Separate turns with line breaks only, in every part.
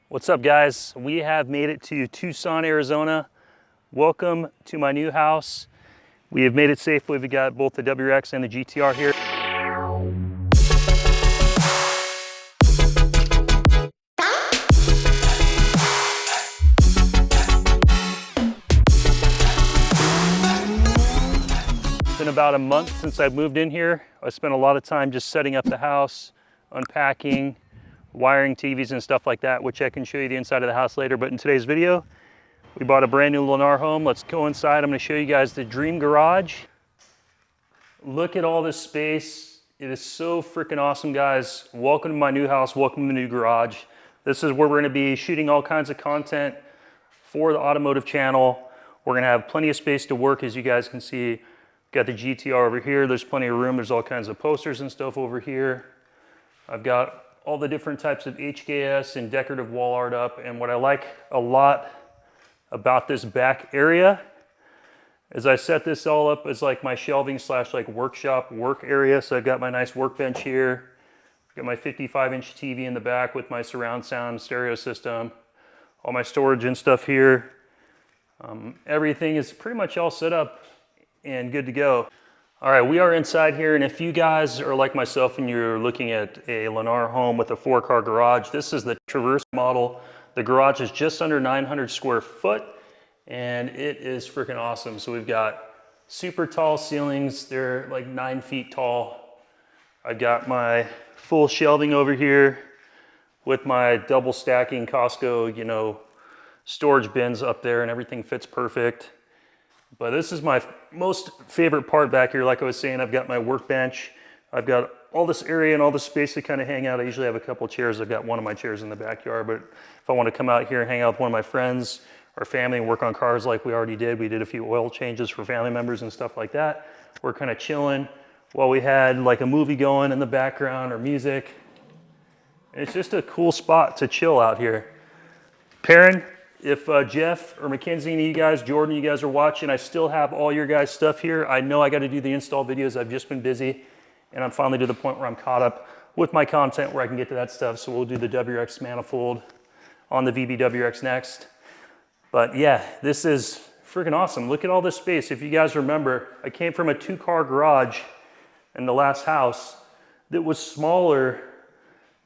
What's up, guys? We have made it to Tucson, Arizona. Welcome to my new house. We have made it safely. We got both the WRX and the GTR here. It's been about a month since I've moved in here. I spent a lot of time just setting up the house, unpacking, wiring TVs and stuff like that, which I can show you the inside of the house later. But in today's video, we bought a brand new Lennar home. Let's go inside. I'm gonna show you guys the dream garage. Look at all this space. It is so freaking awesome, guys. Welcome to my new house. Welcome to the new garage. This is where we're gonna be shooting all kinds of content for the automotive channel. We're gonna have plenty of space to work, as you guys can see. Got the GTR over here. There's plenty of room. There's all kinds of posters and stuff over here. I've got all the different types of HKS and decorative wall art up. And what I like a lot about this back area is I set this all up as like my shelving slash like workshop work area. So I've got my nice workbench here. Got my 55-inch TV in the back with my surround sound stereo system. All my storage and stuff here. Everything is pretty much all set up and good to go. All right, we are inside here, and if you guys are like myself and you're looking at a Lennar home with a 4-car garage, this is the Traverse model. The garage is just under 900 square foot, and it is freaking awesome. So we've got super tall ceilings. They're like 9 feet tall. I've got my full shelving over here with my double stacking Costco, storage bins up there, and everything fits perfect. But this is my most favorite part back here. Like I was saying, I've got my workbench. I've got all this area and all this space to kind of hang out. I usually have a couple chairs. I've got one of my chairs in the backyard, but if I want to come out here and hang out with one of my friends or family and work on cars like we already did, we did a few oil changes for family members and stuff like that. We're kind of chilling while we had like a movie going in the background or music. It's just a cool spot to chill out here. Perrin, if Jeff or Mackenzie, any of you guys, Jordan, you guys are watching, I still have all your guys' stuff here. I know I got to do the install videos. I've just been busy, and I'm finally to the point where I'm caught up with my content where I can get to that stuff. So we'll do the WRX manifold on the VBWRX next. But yeah, this is freaking awesome. Look at all this space. If you guys remember, I came from a 2-car garage in the last house that was smaller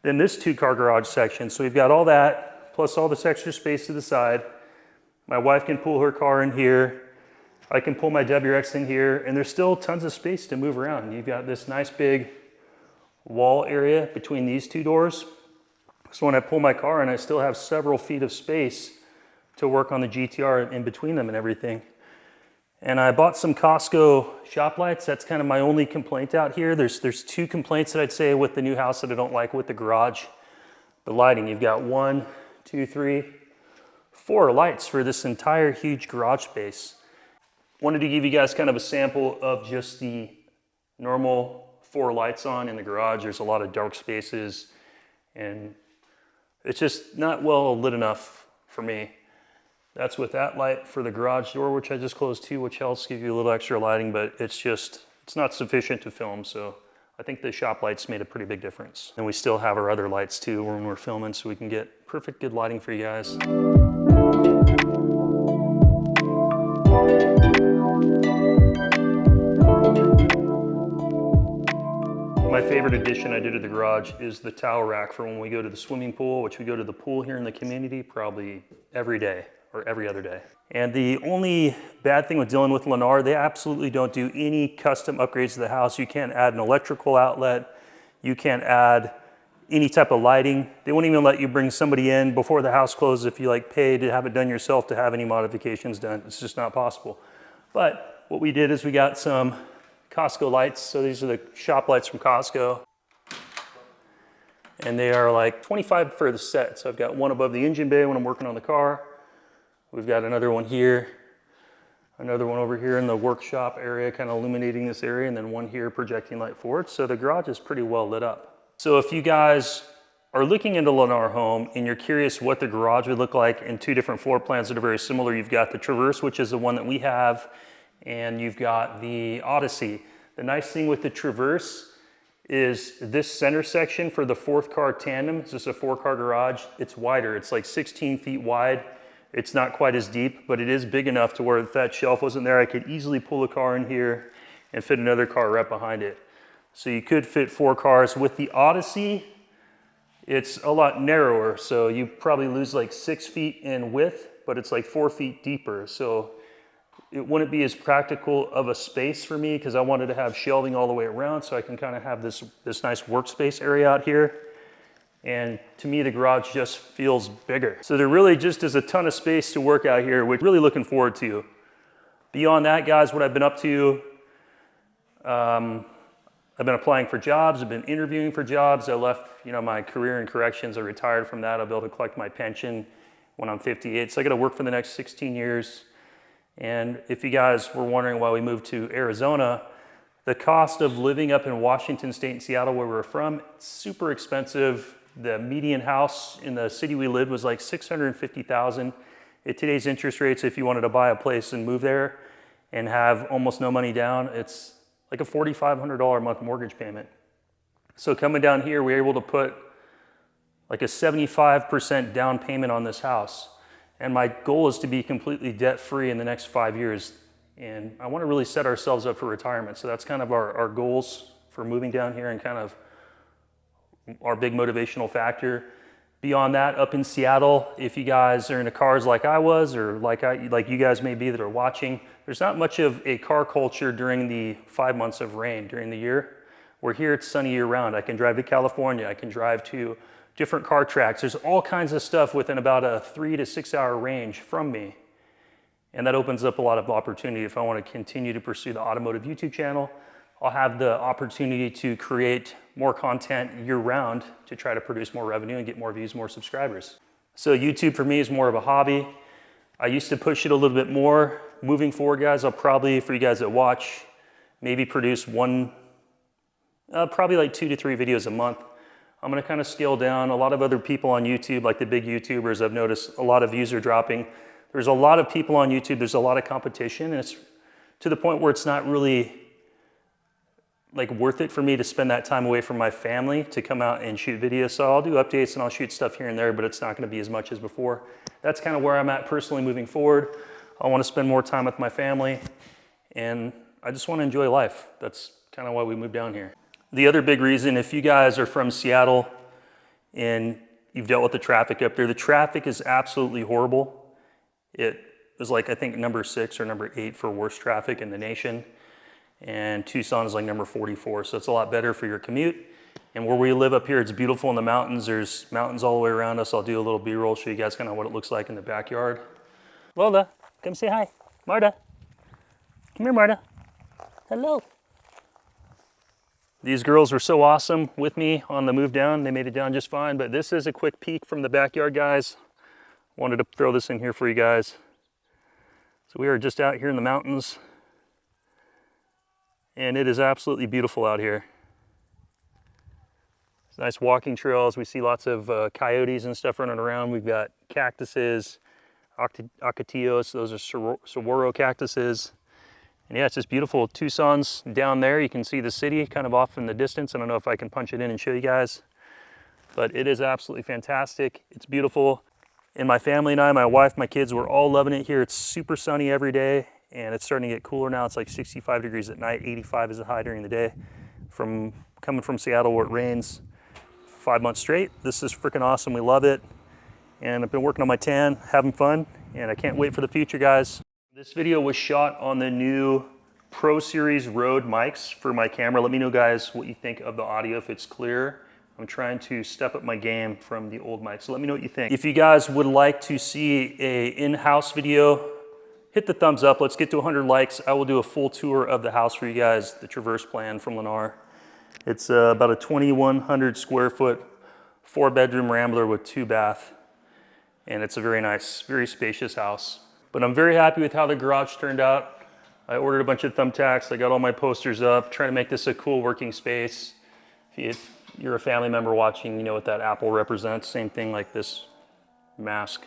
than this 2-car garage section. So we've got all that, plus all this extra space to the side. My wife can pull her car in here. I can pull my WRX in here, and there's still tons of space to move around. You've got this nice big wall area between these 2 doors. So when I pull my car in, I still have several feet of space to work on the GTR in between them and everything. And I bought some Costco shop lights. That's kind of my only complaint out here. There's 2 complaints that I'd say with the new house that I don't like with the garage. The lighting, you've got 1, 2, 3, 4 lights for this entire huge garage space. Wanted to give you guys kind of a sample of just the normal 4 lights on in the garage. There's a lot of dark spaces, and it's just not well lit enough for me. That's with that light for the garage door, which I just closed too, which helps give you a little extra lighting, but it's not sufficient to film. So I think the shop lights made a pretty big difference. And we still have our other lights too when we're filming, so we can get perfect good lighting for you guys. My favorite addition I did to the garage is the towel rack for when we go to the swimming pool, which we go to the pool here in the community probably every day or every other day. And the only bad thing with dealing with Lennar, they absolutely don't do any custom upgrades to the house. You can't add an electrical outlet. You can't add any type of lighting. They won't even let you bring somebody in before the house closes if you pay to have it done yourself to have any modifications done. It's just not possible. But what we did is we got some Costco lights. So these are the shop lights from Costco. And they are like $25 for the set. So I've got one above the engine bay when I'm working on the car. We've got another one here, another one over here in the workshop area, kind of illuminating this area, and then one here projecting light forward. So the garage is pretty well lit up. So if you guys are looking into Lennar home and you're curious what the garage would look like in 2 different floor plans that are very similar, you've got the Traverse, which is the one that we have, and you've got the Odyssey. The nice thing with the Traverse is this center section for the fourth car tandem. It's just a 4-car garage. It's wider. It's like 16 feet wide. It's not quite as deep, but it is big enough to where if that shelf wasn't there, I could easily pull a car in here and fit another car right behind it. So you could fit 4 cars. With the Odyssey, it's a lot narrower. So you probably lose like 6 feet in width, but it's like 4 feet deeper. So it wouldn't be as practical of a space for me because I wanted to have shelving all the way around so I can kind of have this nice workspace area out here. And to me, the garage just feels bigger. So there really just is a ton of space to work out here, which I'm really looking forward to. Beyond that, guys, what I've been up to, I've been applying for jobs. I've been interviewing for jobs. I left, my career in corrections. I retired from that. I'll be able to collect my pension when I'm 58. So I got to work for the next 16 years. And if you guys were wondering why we moved to Arizona, the cost of living up in Washington State and Seattle, where we're from, it's super expensive. The median house in the city we lived was like $650,000. At today's interest rates, if you wanted to buy a place and move there and have almost no money down, it's like a $4,500 a month mortgage payment. So coming down here, we were able to put like a 75% down payment on this house. And my goal is to be completely debt-free in the next 5 years. And I want to really set ourselves up for retirement. So that's kind of our goals for moving down here and kind of our big motivational factor. Beyond that, up in Seattle, if you guys are into cars like I was, or like you guys may be that are watching, there's not much of a car culture during the 5 months of rain during the year. We're here, it's sunny year round. I can drive to California, I can drive to different car tracks. There's all kinds of stuff within about a 3 to 6 hour range from me. And that opens up a lot of opportunity if I want to continue to pursue the automotive YouTube channel. I'll have the opportunity to create more content year-round to try to produce more revenue and get more views, more subscribers. So YouTube for me is more of a hobby. I used to push it a little bit more. Moving forward, guys, I'll probably, for you guys that watch, maybe produce probably like 2 to 3 videos a month. I'm gonna kind of scale down. A lot of other people on YouTube, like the big YouTubers, I've noticed a lot of views are dropping. There's a lot of people on YouTube, there's a lot of competition, and it's to the point where it's not really like worth it for me to spend that time away from my family to come out and shoot videos. So I'll do updates and I'll shoot stuff here and there, but it's not gonna be as much as before. That's kind of where I'm at personally moving forward. I wanna spend more time with my family and I just wanna enjoy life. That's kind of why we moved down here. The other big reason, if you guys are from Seattle and you've dealt with the traffic up there, the traffic is absolutely horrible. It was like, I think number 6 or number 8 for worst traffic in the nation. And Tucson is like number 44, so it's a lot better for your commute. And where we live up here, it's beautiful in the mountains. There's mountains all the way around us. I'll do a little B-roll, show you guys kind of what it looks like in the backyard. Lola, come say hi. Marta, come here, Marta. Hello. These girls were so awesome with me on the move down. They made it down just fine, but this is a quick peek from the backyard, guys. Wanted to throw this in here for you guys. So we are just out here in the mountains. And it is absolutely beautiful out here. It's nice walking trails. We see lots of coyotes and stuff running around. We've got cactuses, ocotillos, those are saguaro cactuses. And yeah, it's just beautiful. Tucson's down there. You can see the city kind of off in the distance. I don't know if I can punch it in and show you guys, but it is absolutely fantastic. It's beautiful. And my family and I, my wife, my kids, we're all loving it here. It's super sunny every day. And it's starting to get cooler now. It's like 65 degrees at night, 85 is the high during the day. Coming from Seattle where it rains 5 months straight, this is freaking awesome. We love it. And I've been working on my tan, having fun, and I can't wait for the future, guys. This video was shot on the new Pro Series Rode mics for my camera. Let me know, guys, what you think of the audio, if it's clear. I'm trying to step up my game from the old mics. So let me know what you think. If you guys would like to see a in-house video, hit the thumbs up. Let's get to 100 likes. I will do a full tour of the house for you guys, the Traverse plan from Lennar. It's about a 2,100 square foot, 4-bedroom Rambler with 2 bath. And it's a very nice, very spacious house. But I'm very happy with how the garage turned out. I ordered a bunch of thumbtacks. I got all my posters up, trying to make this a cool working space. If you're a family member watching, you know what that apple represents. Same thing like this mask.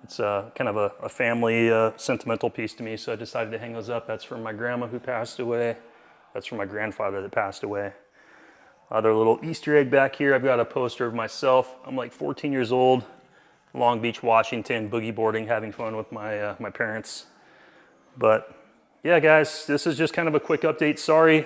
It's kind of a family sentimental piece to me, so I decided to hang those up. That's from my grandma who passed away That's from my grandfather that passed away. Other little Easter egg back here, I've got a poster of myself. I'm like 14 years old, Long Beach, Washington, boogie boarding, having fun with my, my parents. But yeah, guys, this is just kind of a quick update. Sorry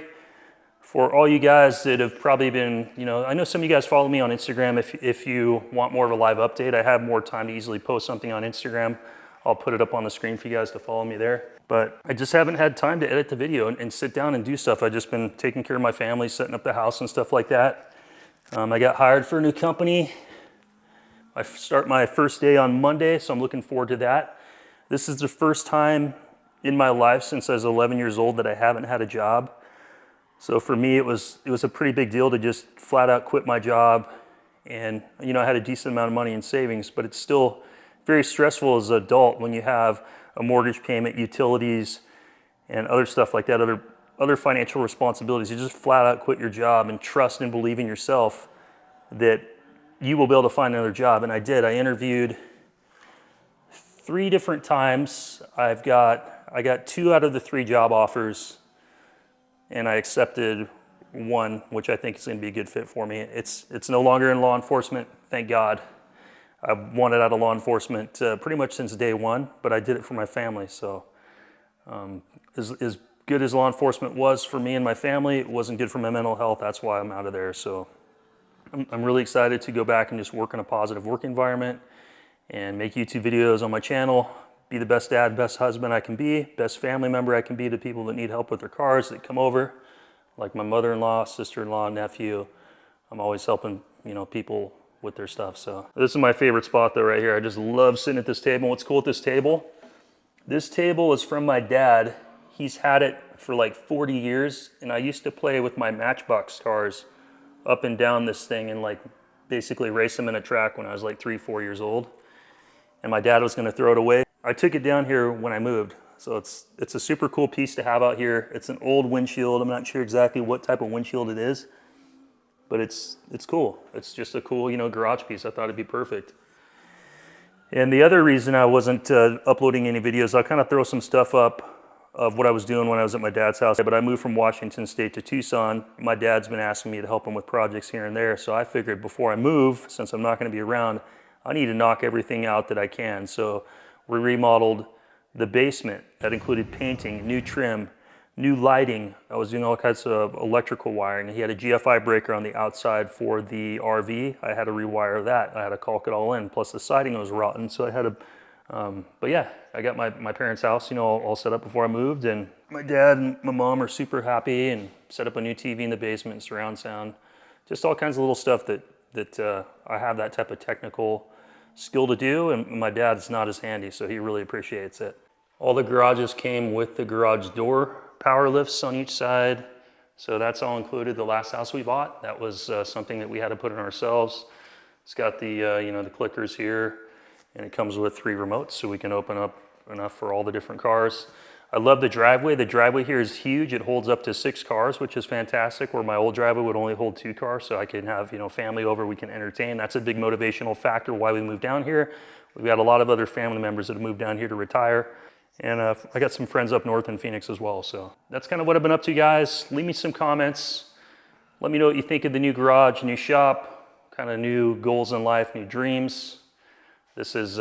for all you guys that have probably been, you know, I know some of you guys follow me on Instagram. If you want more of a live update, I have more time to easily post something on Instagram. I'll put it up on the screen for you guys to follow me there. But I just haven't had time to edit the video and sit down and do stuff. I've just been taking care of my family, setting up the house and stuff like that. I got hired for a new company. I start my first day on Monday, so I'm looking forward to that. This is the first time in my life since I was 11 years old that I haven't had a job. So for me, it was a pretty big deal to just flat out quit my job. And you know, I had a decent amount of money in savings, but it's still very stressful as an adult when you have a mortgage payment, utilities, and other stuff like that, other financial responsibilities. You just flat out quit your job and trust and believe in yourself that you will be able to find another job. And I did. I interviewed 3 different times. I got 2 out of the 3 job offers, and I accepted 1, which I think is going to be a good fit for me. It's no longer in law enforcement, thank God. I wanted out of law enforcement pretty much since day 1, but I did it for my family. So as good as law enforcement was for me and my family, it wasn't good for my mental health. That's why I'm out of there. So I'm really excited to go back and just work in a positive work environment and make YouTube videos on my channel, be the best dad, best husband I can be, best family member I can be to people that need help with their cars that come over, like my mother-in-law, sister-in-law, nephew. I'm always helping, you know, people with their stuff. So this is my favorite spot though right here. I just love sitting at this table. What's cool at this table? This table is from my dad. He's had it for like 40 years, and I used to play with my Matchbox cars up and down this thing and like basically race them in a track when I was like 3-4 years old. And my dad was gonna throw it away. I took it down here when I moved. So it's a super cool piece to have out here. It's an old windshield. I'm not sure exactly what type of windshield it is, but it's cool. It's just a cool, you know, garage piece. I thought it'd be perfect. And the other reason I wasn't uploading any videos, I'll kind of throw some stuff up of what I was doing when I was at my dad's house. But I moved from Washington State to Tucson. My dad's been asking me to help him with projects here and there. So I figured before I move, since I'm not going to be around, I need to knock everything out that I can. So we remodeled the basement. That included painting, new trim, new lighting. I was doing all kinds of electrical wiring. He had a GFI breaker on the outside for the RV. I had to rewire that. I had to caulk it all in. Plus the siding was rotten, so I had to, but yeah, I got my parents' house, you know, all set up before I moved, and my dad and my mom are super happy, and set up a new TV in the basement, surround sound, just all kinds of little stuff that I have that type of technical skill to do, and my dad's not as handy, so he really appreciates it. All the garages came with the garage door power lifts on each side, so that's all included. The last house we bought, that was something that we had to put in ourselves. It's got the you know, the clickers here, and it comes with 3 remotes, so we can open up enough for all the different cars. I love the driveway. The driveway here is huge. It holds up to 6 cars, which is fantastic, where my old driveway would only hold 2 cars, so I can have, you know, family over, we can entertain. That's a big motivational factor why we moved down here. We've got a lot of other family members that have moved down here to retire. And I got some friends up north in Phoenix as well. So that's kind of what I've been up to, guys. Leave me some comments. Let me know what you think of the new garage, new shop, kind of new goals in life, new dreams. This is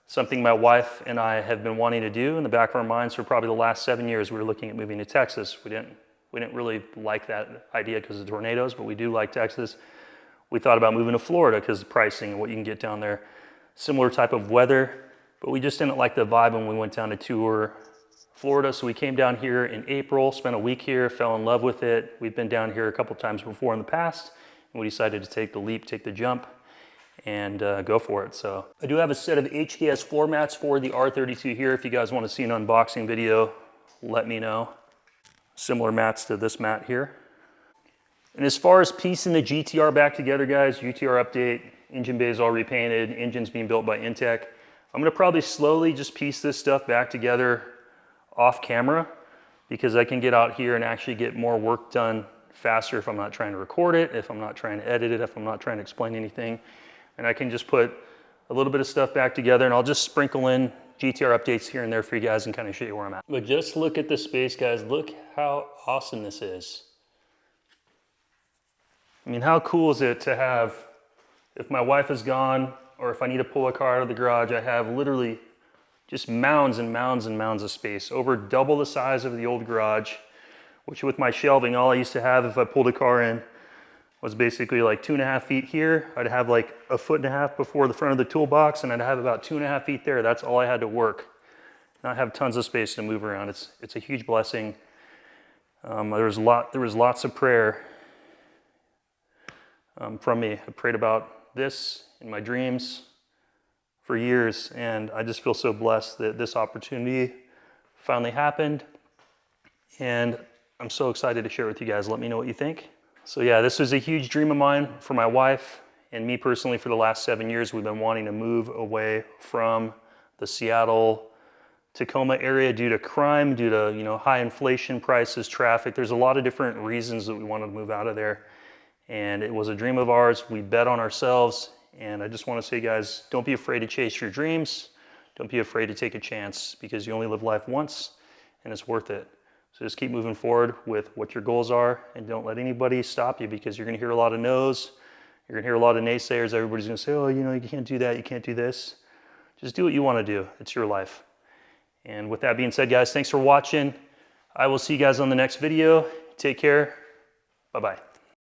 something my wife and I have been wanting to do in the back of our minds for probably the last 7 years. We were looking at moving to Texas. We didn't really like that idea because of tornadoes, but we do like Texas. We thought about moving to Florida because of the pricing and what you can get down there. Similar type of weather. But we just didn't like the vibe when we went down to tour Florida. So we came down here in April, spent a week here, fell in love with it. We've been down here a couple times before in the past, and we decided to take the leap, take the jump, and go for it. So I do have a set of HKS floor mats for the R32 here. If you guys want to see an unboxing video, let me know. Similar mats to this mat here. And as far as piecing the GTR back together, guys, GTR update, engine bay is all repainted, engine's being built by Intech. I'm gonna probably slowly just piece this stuff back together off camera, because I can get out here and actually get more work done faster if I'm not trying to record it, if I'm not trying to edit it, if I'm not trying to explain anything. And I can just put a little bit of stuff back together, and I'll just sprinkle in GTR updates here and there for you guys and kind of show you where I'm at. But just look at the space, guys. Look how awesome this is. I mean, how cool is it to have, if my wife is gone or if I need to pull a car out of the garage, I have literally just mounds and mounds and mounds of space, over double the size of the old garage, which with my shelving, all I used to have if I pulled a car in was basically like 2.5 feet here. I'd have like 1.5 feet before the front of the toolbox, and I'd have about 2.5 feet there. That's all I had to work. Not have tons of space to move around. It's a huge blessing. There was lots of prayer from me. I prayed about this in my dreams for years, and I just feel so blessed that this opportunity finally happened, and I'm so excited to share it with you guys. Let me know what you think. So yeah, this was a huge dream of mine for my wife and me personally. For the last 7 years, we've been wanting to move away from the Seattle, Tacoma area due to crime, due to high inflation prices, traffic. There's a lot of different reasons that we wanted to move out of there. And it was a dream of ours. We bet on ourselves. And I just want to say, guys, don't be afraid to chase your dreams. Don't be afraid to take a chance, because you only live life once and it's worth it. So just keep moving forward with what your goals are, and don't let anybody stop you, because you're going to hear a lot of no's. You're going to hear a lot of naysayers. Everybody's going to say, oh, you can't do that. You can't do this. Just do what you want to do. It's your life. And with that being said, guys, thanks for watching. I will see you guys on the next video. Take care. Bye-bye.